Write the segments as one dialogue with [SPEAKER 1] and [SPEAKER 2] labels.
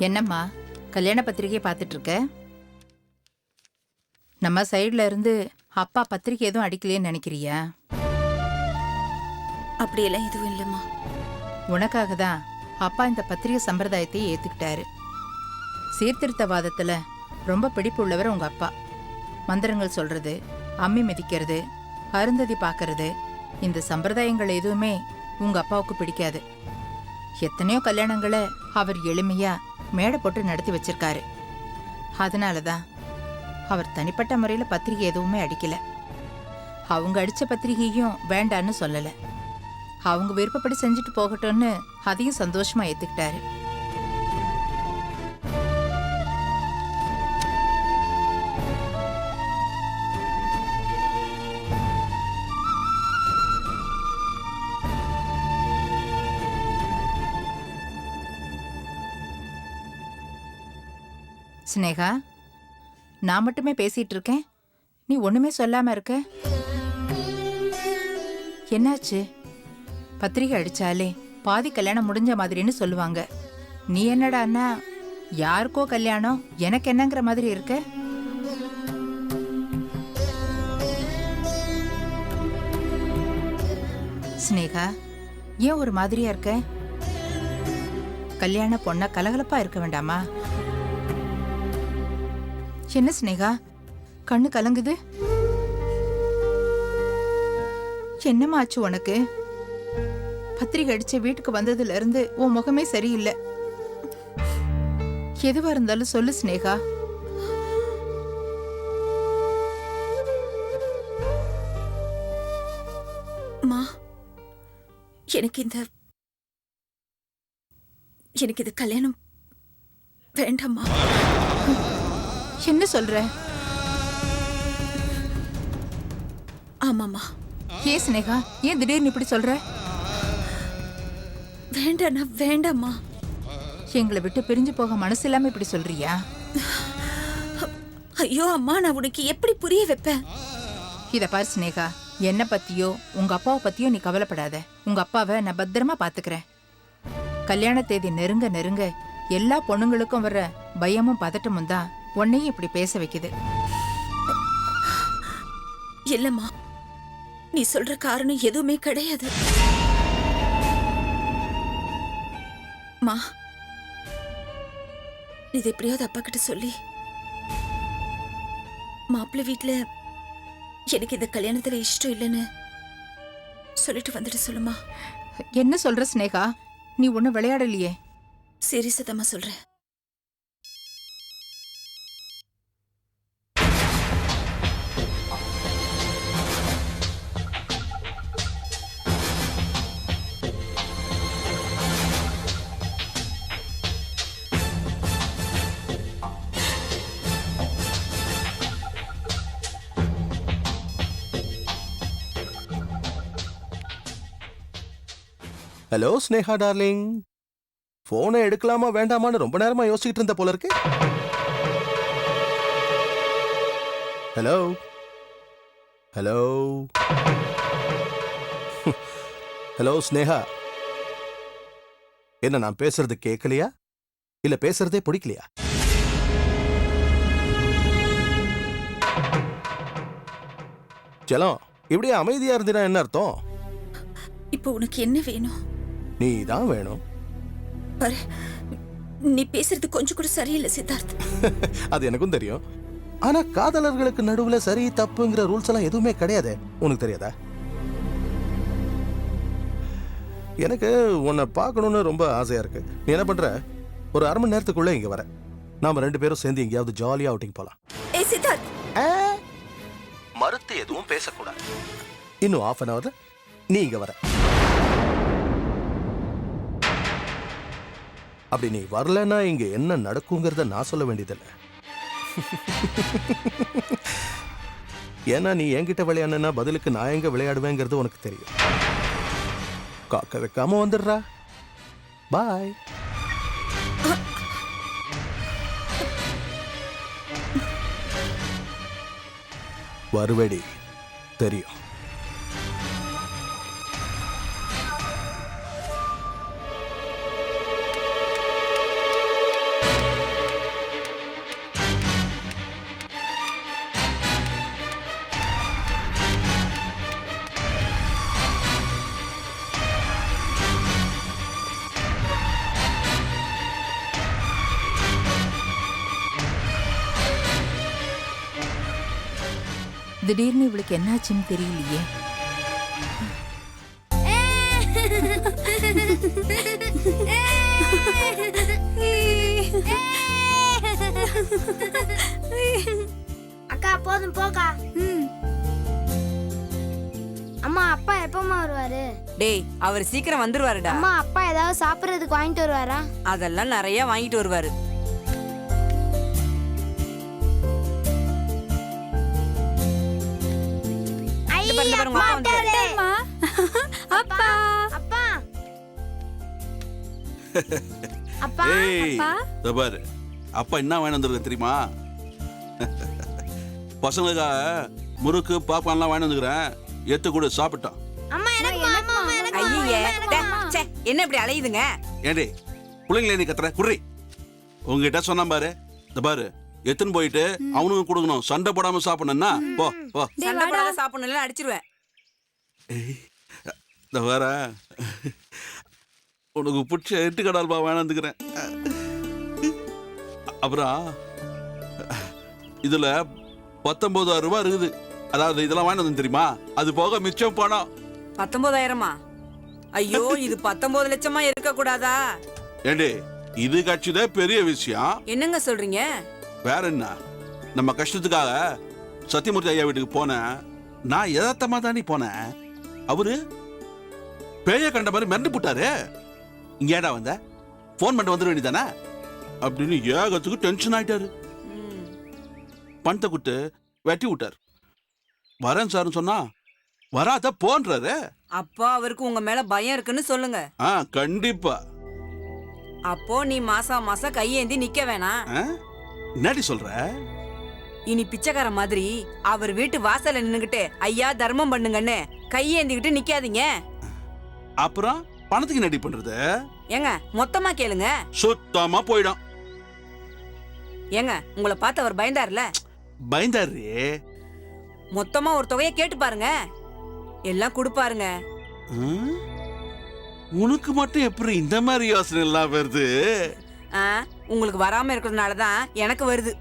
[SPEAKER 1] என்னம்மா கல்யாண பத்திரிகையை பார்த்துட்டு இருக்க? நம்ம சைடுல இருந்து அப்பா பத்திரிகை எதுவும் அடிக்கலையேன்னு நினைக்கிறியா?
[SPEAKER 2] அப்படியெல்லாம் எதுவும் இல்லைம்மா.
[SPEAKER 1] உனக்காக தான் அப்பா இந்த பத்திரிகை சம்பிரதாயத்தை ஏத்துக்கிட்டாரு. சீர்திருத்தவாதத்துல ரொம்ப பிடிப்பு உள்ளவர் உங்க அப்பா. மந்திரங்கள் சொல்றது, அம்மி மிதிக்கிறது, அருந்ததி பார்க்கறது, இந்த சம்பிரதாயங்கள் எதுவுமே உங்க அப்பாவுக்கு பிடிக்காது. எத்தனையோ கல்யாணங்களை அவர் எளிமையா மேடை போட்டு நடத்தி வச்சிருக்காரு. அதனாலதான் அவர் தனிப்பட்ட முறையில பத்திரிகை எதுவுமே அடிக்கல. அவங்க அடிச்ச பத்திரிகையும் வேண்டான்னு சொல்லல. அவங்க விருப்பப்படி செஞ்சுட்டு போகட்டும்னு அதையும் சந்தோஷமா ஏத்துக்கிட்டாரு. ஸ்னேகா, நான் மட்டுமே பேசிட்டு இருக்கேன், நீ ஒண்ணுமே சொல்லாம இருக்க. என்னாச்சு? பத்திரிகை அடிச்சாலே பாதி கல்யாணம் முடிஞ்ச மாதிரின்னு சொல்லுவாங்க. நீ என்னடா அண்ணா யாருக்கோ கல்யாணம் எனக்கு என்னங்கிற மாதிரி இருக்க? ஸ்னேகா, ஏன் ஒரு மாதிரியா இருக்க? கல்யாண பொண்ணா கலகலப்பா இருக்க வேண்டாமா? என்ன ஸ்னேகா, கண்ணு கலங்குது? என்னம்மா ஆச்சு உனக்கு? பத்திரிகை அடிச்ச வீட்டுக்கு வந்ததுல இருந்து உன் முகமே சரியில்லை. எதுவா இருந்தாலும் சொல்லு ஸ்னேகா.
[SPEAKER 2] அம்மா, எனக்கு இது கல்யாணம் வேண்டாம்மா.
[SPEAKER 1] என்ன சொல்ற?
[SPEAKER 2] ஆமாம்மா.
[SPEAKER 1] ஏன் ஸ்னேகா, ஏன் திடீர்னு இப்படி சொல்ற?
[SPEAKER 2] வேண்டாண்ணா, வேண்டாம்மா.
[SPEAKER 1] எங்களை விட்டு பிரிஞ்சு போக மனசு இல்லாம இப்படி சொல்றியா?
[SPEAKER 2] ஐயோ அம்மா, நான் உனக்கு எப்படி புரிய வைப்பேன்?
[SPEAKER 1] இத பாரு ஸ்னேகா, என்ன பத்தியோ உங்க அப்பாவை பத்தியோ நீ கவலைப்படாத. உங்க அப்பாவை நான் பத்திரமா பாத்துக்கிறேன். கல்யாண தேதி நெருங்க நெருங்க எல்லா பொண்ணுங்களுக்கும் வர்ற பயமும் பதட்டமும் தான் உன்னையும் இப்படி பேச வைக்குது.
[SPEAKER 2] இல்லம்மா, நீ சொல்ற காரணம் எதுவுமே கிடையாது. மா, இது எப்படியாவது அப்பா கிட்ட சொல்லி மாப்பிள்ளை வீட்டுல எனக்கு இந்த கல்யாணத்துல இஷ்டம் இல்லைன்னு சொல்லிட்டு வந்துட்டு சொல்லுமா.
[SPEAKER 1] என்ன சொல்ற ஸ்னேகா? நீ ஒண்ணு விளையாடலையே.
[SPEAKER 2] சீரியஸா தாம்மா சொல்றேன்.
[SPEAKER 3] ஹலோ ஸ்னேகா டார்லிங், போனை எடுக்கலாமா வேண்டாமான்னு ரொம்ப நேரமா யோசிச்சுட்டு இருந்த போல இருக்கு. ஹலோ ஹலோ ஹலோ ஸ்னேகா, என்ன நான் பேசுறது கேட்கலையா இல்ல பேசுறதே பிடிக்கலையா? செல்லம், இப்படியே அமைதியா இருந்தீனா என்ன அர்த்தம்?
[SPEAKER 2] இப்போ உனக்கு என்ன வேணும்?
[SPEAKER 3] நீ தான் வேணும்.
[SPEAKER 2] பாரு, நீ பேசுறது கொஞ்சம் கூட சரியில்லை சித்தார்த்.
[SPEAKER 3] அது எனக்கும் தெரியும். ஆனா காதலர்களுக்கு நடுவுல சரி தப்புங்கிற ரூல்ஸ் எல்லாம் எதுவுமே கிடையாது. உனக்கு தெரியாதா? எனக்கு உன்னை பார்க்கணும்னு ரொம்ப ஆசையா இருக்கு. நீ என்ன பண்ற? ஒரு அரை மணி நேரத்துக்குள்ள இங்க வர. நாம ரெண்டு பேரும் சேர்ந்து எங்கேயாவது ஜாலியா அவுட்டிங் போலாம்.
[SPEAKER 2] ஏய் சித்தார்த்,
[SPEAKER 3] மறுத்து எதுவும் பேசக்கூடாது. இன்னும் half an hour நீ இங்க வர. அப்படி நீ வரலன்னா இங்க என்ன நடக்குங்கிறத நான் சொல்ல வேண்டியதில்லை. ஏன்னா நீ என்கிட்ட விளையாடுனா பதிலுக்கு நான் எங்க விளையாடுவேங்கிறது உனக்கு தெரியும். காக்க வைக்காம வந்துடுறா. பாய். வருவடி தெரியும்.
[SPEAKER 1] திடீர்னு இவளுக்கு என்னாச்சுன்னு தெரியலையே.
[SPEAKER 4] அக்கா போதும் போக்கா. அம்மா அப்பா எப்பமா வருவாரு?
[SPEAKER 5] டேய், அவர் சீக்கிரம் வந்துருவாருடா.
[SPEAKER 4] அம்மா அப்பா ஏதாவது சாப்பிடுறதுக்கு வாங்கிட்டு வருவாரா?
[SPEAKER 5] அதெல்லாம் நிறைய வாங்கிட்டு வருவாரு.
[SPEAKER 4] அப்பா அப்பா அப்பா
[SPEAKER 6] ஏய், இதோ பாரு, அப்பா என்ன வாங்கி வந்திருக்கேன் தெரியுமா? பசங்களுக்காக முறுக்கு பாப்கார்ன்லாம் வாங்கி வந்துக்கிறேன். எத்து கூட சாப்பிட்டோம்.
[SPEAKER 4] அம்மா எனக்கு அம்மா எனக்கு
[SPEAKER 5] ஐயே, ச்சே, என்ன இப்படி அலையுதுங்க?
[SPEAKER 6] ஏண்டி பிள்ளைங்களே நீ கத்துற குர்ரி. உங்ககிட்ட சொன்னா பாரு, இந்த பாரு எத்துன்னு போயிட்டு அவனுக்கும் கொடுக்கணும். சண்டை போடாம சாப்பிடணும்னா போ போ.
[SPEAKER 5] சண்டை போடாத சாப்பிடணும்ல அடிச்சிருவேன்.
[SPEAKER 6] இந்த வேற உனக்கு பிடிச்ச எட்டு கடால்பா வேணாந்துக்கிறேன். அப்புறம் இதுல 19,000 ரூபாய் இருக்குது. அதாவது இதெல்லாம் வாங்கி வந்து தெரியுமா? அது போக மிச்சம் பணம்
[SPEAKER 5] 19,000மா? ஐயோ, இது 19 லட்சமா இருக்க கூடாதா?
[SPEAKER 6] ஏண்டி இது கட்சிதே பெரிய விஷயம்.
[SPEAKER 5] என்னங்க சொல்றீங்க?
[SPEAKER 6] வேற என்ன, நம்ம கஷ்டத்துக்காக சத்தியமூர்த்தி ஐயா வீட்டுக்கு போனேன். நான் யதார்த்தமா தாண்டி போனேன். அவரு பேய கண்ட மாதிரி மிரண்டு போட்டாரு. இங்க ஏடா வந்த, போன் பண்ணிட்டு வந்துட வேண்டியதானே அப்படின்னு ஏகத்துக்கு டென்ஷன் ஆயிட்டாரு. பணத்தை கொடுத்து வெட்டி விட்டார். வரேன் சார்னு சொன்னா வராத போன்றாரு.
[SPEAKER 5] அப்போ அவருக்கு உங்க மேல பயம் இருக்குன்னு சொல்லுங்க.
[SPEAKER 6] கண்டிப்பா.
[SPEAKER 5] அப்போ நீ மாசம் மாசம் கையேந்தி நிக்க வேணாம்.
[SPEAKER 6] என்னடி சொல்ற?
[SPEAKER 5] இனி பிச்சைக்கார மாதிரி அவர் வீட்டு வாசல்ல நின்னுகிட்டு ஐயா தர்மம் பண்ணுங்கன்னு கையேந்திக்கிட்டு நிக்காதீங்க.
[SPEAKER 6] அப்புறம் பணத்துக்கு நடி பண்றது?
[SPEAKER 5] ஏங்க மொத்தமா கேளுங்க.
[SPEAKER 6] சுத்தமா போயிடும்.
[SPEAKER 5] ஏங்க உங்களை பார்த்து அவர் பயந்தாருல?
[SPEAKER 6] பயந்தாரு.
[SPEAKER 5] மொத்தமா ஒரு தொகையை கேட்டு பாருங்க, எல்லாம் கொடுப்பாருங்க.
[SPEAKER 6] உனக்கு மட்டும் எப்படி இந்த மாதிரி யோசனை எல்லாம் வருது?
[SPEAKER 5] உங்களுக்கு வராம இருக்கிறதுனாலதான் எனக்கு வருது.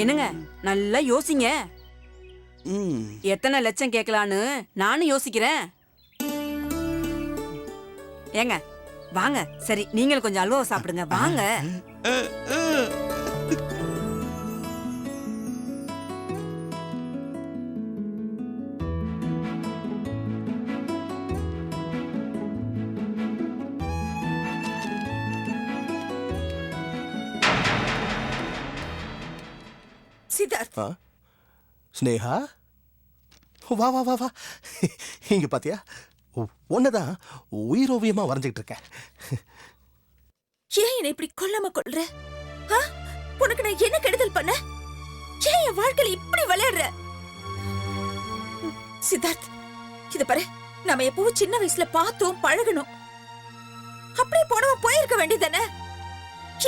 [SPEAKER 5] என்னங்க நல்லா யோசிங்க. எத்தனை லட்சம் கேட்கலான்னு நானும் யோசிக்கிறேன். ஏங்க வாங்க. சரி, நீங்களும் கொஞ்சம் அல்வா சாப்பிடுங்க வாங்க.
[SPEAKER 2] சித்தார்த்,
[SPEAKER 3] ஸ்னேகா, வா வா வா வா. இங்க பாத்தியா, ஒன்னதான் உயிரோவியமா வரைஞ்சிட்டு இருக்கேன்.
[SPEAKER 2] ஏன் என்னை இப்படி கொல்லாம கொள்ற? உனக்கு நான் என்ன கெடுதல் பண்ண? ஏன் என் வாழ்க்கையில இப்படி விளையாடுற? சித்தார்த், இத பாரு, நாம எப்பவும் சின்ன வயசுல பார்த்தோம் பழகணும். அப்படியே போனவன் போயிருக்க வேண்டியதானே?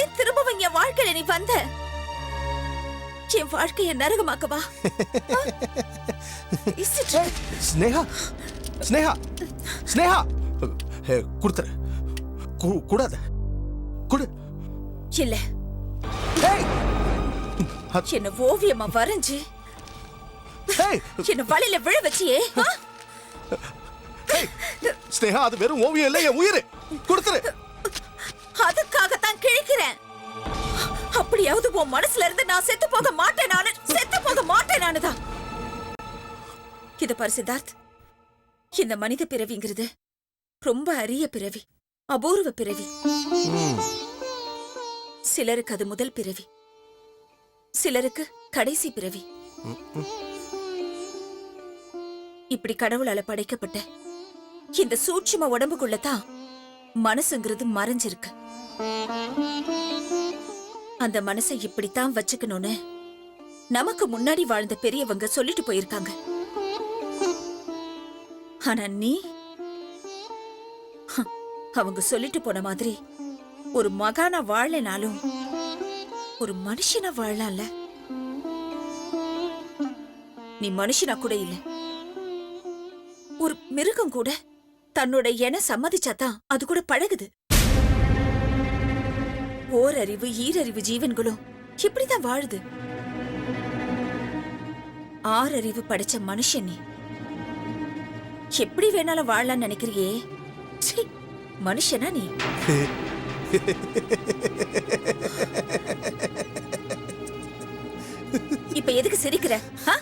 [SPEAKER 2] ஏன் திரும்பவும் என் வாழ்க்கையில நீ வந்த? என் வாழ்க்கைய நரகமாக்கவா?
[SPEAKER 3] ஸ்னேகா, ஸ்னேகா, ஸ்னேகா, கொடுத்துரு. கூடாத, குடு.
[SPEAKER 2] இல்ல, என்ன ஓவியமா வரைஞ்சு என்ன வழியில விழ வச்சியே.
[SPEAKER 3] ஸ்னேகா, அது வெறும் ஓவியம் இல்ல, என் உயிர். கொடுத்துரு.
[SPEAKER 2] அதுக்காகத்தான் கிழிக்கிறேன். அப்படியாவது உன் மனசுல இருந்து நான் செத்து போக மாட்டேன் நானுதான். இத பாரு சித்தார்த், இந்த மனித பிறவிங்கிறது ரொம்ப அரிய பிறவி, அபூர்வ பிறவி. சிலருக்கு அது முதல் பிறவி, சிலருக்கு கடைசி பிறவி. இப்படி கடவுளால படைக்கப்பட்ட இந்த சூட்சும உடம்புக்குள்ளதான் மனசுங்கிறது மறைஞ்சிருக்கு. அந்த மனசை இப்படித்தான் வச்சுக்கணும்னு நமக்கு முன்னாடி வாழ்ந்த பெரியவங்க சொல்லிட்டு போயிருக்காங்க. ஆனா நீ அவங்க சொல்லிட்டு போன மாதிரி ஒரு மகானா வாழனாலும் ஒரு மனுஷனா வாழலாம்ல. நீ மனுஷனா கூட இல்ல, ஒரு மிருகம் கூட தன்னோட என சம்மதிச்சாதான் அது கூட பழகுது. ஓரறிவு ஈரறிவு ஜீவன்களும் இப்படிதான் வாழுது. ஆறறிவு படைச்ச மனுஷன் நீ. எப்படி வேணாலும் வாழலாம்னு நினைக்கிறியே? சீ, மனுஷனா நீ? இப்ப எதுக்கு சிரிக்கிற? ஆ?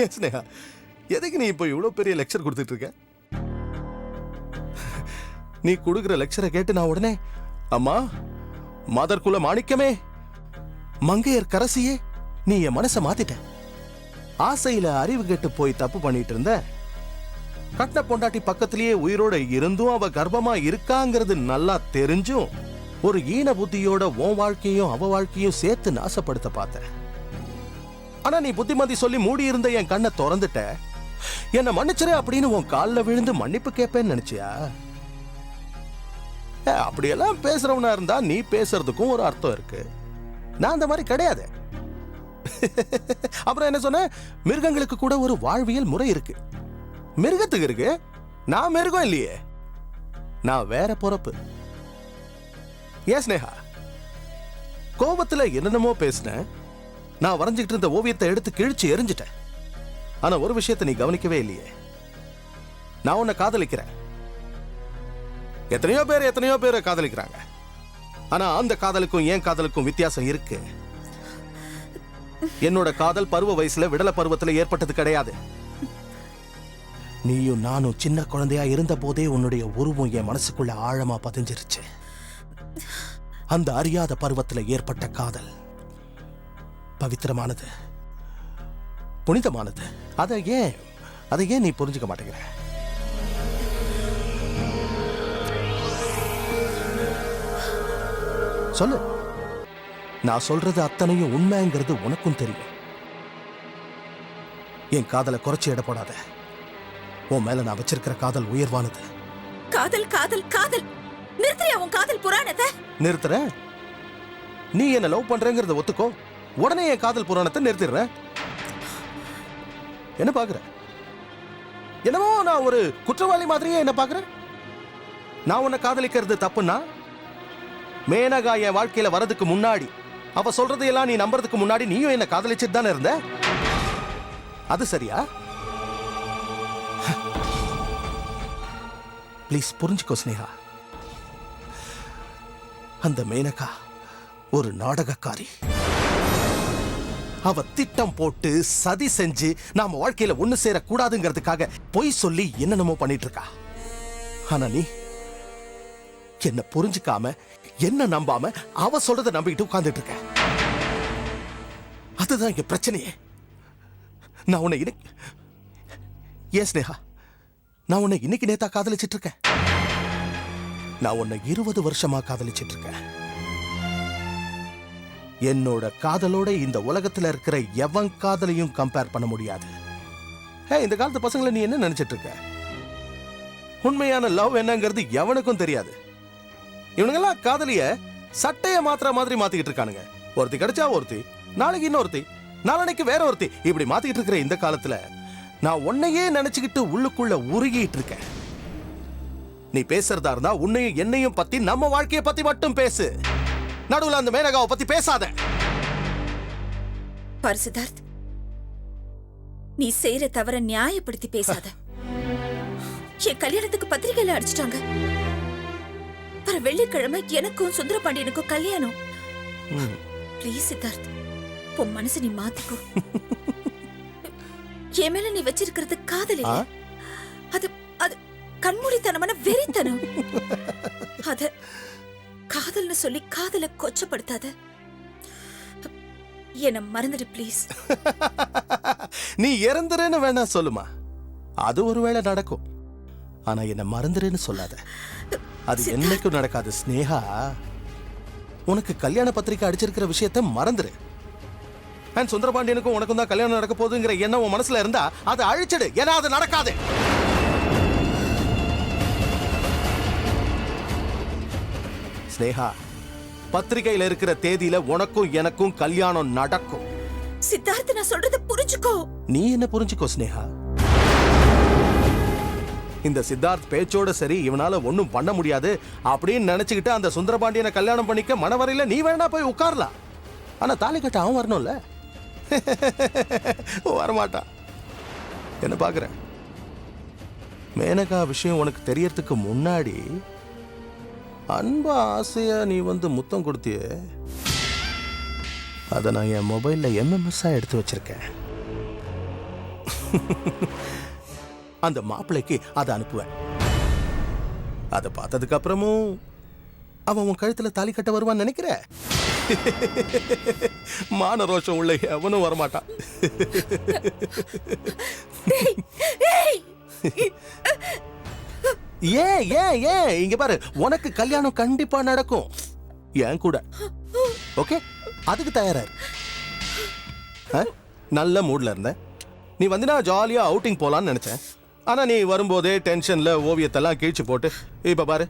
[SPEAKER 3] ஏன் ஸ்னேகா, எதுக்கு நீ இப்போ இவ்வளோ பெரிய லெக்சர் கொடுத்துட்டு இருக்க? நீ கொடுக்குற லெக்சரை கேட்டு நான் உடனே அம்மா மதர்குல மாணிக்கமே, மங்கையர் கரசியே, நீ என் மனசை மாத்திட்ட. ஆசையில அறிவு கெட்டு போய் தப்பு பண்ணிட்டு இருந்த. கட்டின பொண்டாட்டி பக்கத்திலேயே உயிரோட இருந்தும் அவ கர்ப்பமா இருக்காங்கிறது நல்லா தெரிஞ்சும் ஒரு ஈன புத்தியோட உன் வாழ்க்கையும் அவ வாழ்க்கையும் சேர்த்து நாசப்படுத்த பார்த்த. ஆனா நீ புத்திமதி சொல்லி மூடி இருந்த என் கண்ணை திறந்துட்ட. என்ன மன்னிச்சிரு அப்படின்னு உன் காலில் விழுந்து மன்னிப்பு கேட்பேன்னு நினைச்சியா? அப்படியெல்லாம் பேசுறவனா இருந்தா நீ பேசுறதுக்கும் ஒரு அர்த்தம் இருக்கு. நான் அந்த மாதிரி கிடையாது. அப்புறம் என்ன சொன்ன? மிருகங்களுக்கு கூட ஒரு வாழ்வியல் முறை இருக்கு. மிருகத்துக்கு இருக்கு, நான் மிருகம் இல்லையே. நான் வேற பொறப்பு. ஏன் ஸ்னேகா, கோபத்துல என்னென்னமோ பேசினேன். நான் வரைஞ்சிக்கிட்டு இருந்த ஓவியத்தை எடுத்து கிழிச்சு எரிஞ்சிட்டேன். ஆனா ஒரு விஷயத்தை நீ கவனிக்கவே இல்லையே. நான் உன்னை காதலிக்கிறேன். எத்தனையோ பேரை காதலிக்கிறாங்க. ஆனா அந்த காதலுக்கும் என் காதலுக்கும் வித்தியாசம் இருக்கு. என்னோட காதல் பருவ வயசுல விடல பருவத்துல ஏற்பட்டது கிடையாது. நீயும் நானும் சின்ன குழந்தையா இருந்த போதே உன்னுடைய உருவம் என் மனசுக்குள்ள ஆழமா பதிஞ்சிருச்சு. அந்த அறியாத பருவத்துல ஏற்பட்ட காதல் பவித்திரமானது, புனிதமானது. அதை ஏன் நீ புரிஞ்சுக்க மாட்டேங்கிற? சொல்லு. நான் சொல்றது அத்தனையும் உண்மைங்கிறது உனக்கும் தெரியும். என் காதலை குறைச்சி எடை போடாத. உன் மேல நான் வச்சிருக்கிற காதல் உயர்வானது.
[SPEAKER 2] காதல் காதல் காதல் நிறுத்துறியா உன் காதல் புராணத்தை?
[SPEAKER 3] நிறுத்துற? நீ என்ன லவ் பண்றேங்கிறத ஒத்துக்கோ, உடனே என் காதல் புராணத்தை நிறுத்திடுற. என்ன பாக்குற? என்னவோ நான் ஒரு குற்றவாளி மாதிரியே என்ன பாக்குற? நான் உன்னை காதலிக்கிறது தப்புன்னா, மேனகா என் வாழ்க்கையில வரதுக்கு முன்னாடி, அவ சொல்றதையெல்லாம் நீ நம்புறதுக்கு முன்னாடி நீயும் என்ன காதலிச்சுட்டு தானே இருந்த. அது சரியா? ப்ளீஸ் புரிஞ்சுக்கோ ஸ்னேகா. அந்த மேனகா ஒரு நாடகக்காரி. அவ திட்டம் போட்டு சதி செஞ்சு நாம வாழ்க்கையில ஒண்ணு சேரக்கூடாதுங்கிறதுக்காக பொய் சொல்லி என்னென்னமோ பண்ணிட்டு இருக்கா. ஆனா நீ என்ன புரிஞ்சுக்காம, என்ன நம்பாம, அவ சொல்றதை நம்பிக்கிட்டு உட்கார்ந்துட்டு இருக்க. அதுதான் இங்க பிரச்சனையே. நான் உன்னை ஏன் ஸ்னேகா, நான் உன்னை இன்னைக்கு நேத்தா காதலிச்சிட்டு இருக்கேன். நான் உன்னை 20 வருஷமா காதலிச்சிட்டு இருக்கேன். என்னோட காதலோட இந்த உலகத்துல இருக்கிற எவன் காதலையும் கம்பேர் பண்ண முடியாது. இந்த காலத்து பசங்களை நீ என்ன நினைச்சிட்டு இருக்க? உண்மையான லவ் என்னங்கிறது எவனுக்கும் தெரியாது. இவனுங்கெல்லாம் காதலிய சட்டைய மாத்திர மாதிரி மாத்திக்கிட்டு இருக்கானுங்க. ஒருத்தி கிடைச்சா ஒருத்தி, நாளைக்கு இன்னொருத்தி, நாளைக்கு வேற ஒருத்தி, இப்படி மாத்திக்கிட்டு இருக்கிற இந்த காலத்துல நான் உன்னையே நினைச்சுக்கிட்டு உள்ளுக்குள்ள உருகிட்டு இருக்கேன். நீ பேசுறதா இருந்தா உன்னையும் என்னையும் பத்தி, நம்ம வாழ்க்கையை பத்தி மட்டும் பேசு. நடுவுல அந்த மேனகாவை பத்தி பேசாத.
[SPEAKER 2] பாரு சித்தார்த், நீ செய்யற தவற நியாயப்படுத்தி பேசாத. என் கல்யாணத்துக்கு பத்திரிகையில அடிச்சிட்டாங்க. வர வெள்ளிக்கிழமை எனக்கும் சுந்தரபாண்டியனுக்கும் கல்யாணம். ப்ளீஸ் சித்தார்த், உன் மனசு நீ மாத்திக்கோ. என் மேல நீ வச்சிருக்கிறது காதல் இல்ல, அது அது கண்மூடித்தனமான வெறித்தனம். அத காதல்னு சொல்லி காதலை கொச்சப்படுத்தாத. என்ன மறந்துடு ப்ளீஸ்.
[SPEAKER 3] நீ இறந்துறேன்னு வேணா சொல்லுமா, அது ஒருவேளை நடக்கும். ஆனா என்ன மறந்துறேன்னு சொல்லாத. அது என்னைக்கும் நடக்காது ஸ்னேகா. உனக்கு கல்யாண பத்திரிக்கை அடிச்சிருக்கிற விஷயத்தை மறந்துரு. சுந்தரபாண்டியனுக்கும் உனக்கும் தான் கல்யாணம் நடக்க போகுதுங்கிற எண்ணம் உன் மனசுல இருந்தா அதை அழிச்சிடு. ஏன்னா அது நடக்காது. ஸ்னேகா, பத்திரிகையில இருக்கிற தேதியில உனக்கும் எனக்கும் கல்யாணம் நடக்கும்.
[SPEAKER 2] சித்தார்த், நான் சொல்றத புரிஞ்சுக்கோ.
[SPEAKER 3] நீ என்ன புரிஞ்சுக்கோ ஸ்னேகா. இந்த சித்தார்த் பேச்சோட சரி, இவனால ஒண்ணும் பண்ண முடியாது அப்படின்னு நினைச்சுக்கிட்டு அந்த சுந்தரபாண்டியனை கல்யாணம் பண்ணிக்க மனவரையில நீ வேணா போய் உட்காரலாம். ஆனா தாலி கட்ட அவன் வரணும்ல. வரமாட்டான். என்ன பாக்குற? மேனகா விஷயம் உனக்கு தெரியறதுக்கு முன்னாடி அன்பா ஆசையா நீ வந்து முத்தம் கொடுத்தியே, அதை நான் என் மொபைல்ல MMS எடுத்து வச்சிருக்கேன். அந்த மாப்பிள்ளைக்கு அதை அனுப்புவேன். அதை பார்த்ததுக்கு அப்புறமும் அவன் உன் கழுத்துல தாலி கட்ட வருவான்னு நினைக்கிற? மான ரோஷம் உள்ள எவனும் வரமாட்டான். ஏன் ஏன் ஏன் இங்க பாரு, உனக்கு கல்யாணம் கண்டிப்பா நடக்கும் என் கூட. ஓகே, அதுக்கு தயாரா இரு. நல்ல மூட்ல இருந்த நீ வந்து நான் ஜாலியா அவுட்டிங் போலான்னு நினைச்சேன். ஆனா நீ வரும்போதே டென்ஷன்ல ஓவியத்தெல்லாம் கிழிச்சு போட்டு இப்ப பாரு,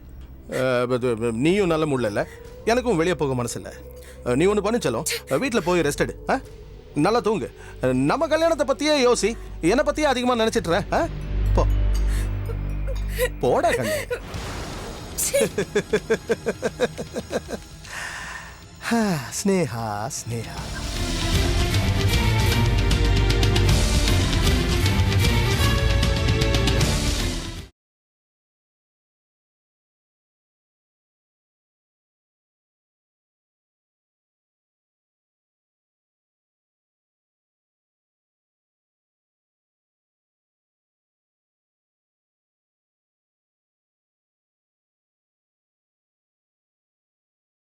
[SPEAKER 3] நீயும் நல்ல மூட்ல இல்ல, எனக்கும் வெளியே போக மனசு இல்ல. நீ ஒண்ணு பண்ணிச்சலும், வீட்டுல போய் ரெஸ்ட் எடு, நல்லா தூங்கு. நம்ம கல்யாணத்தை பத்தியே யோசி, என்னை பத்தியே அதிகமா நினைச்சிட்டு போ. போடா கண்ணு. ஸ்னேகா ஸ்னேகா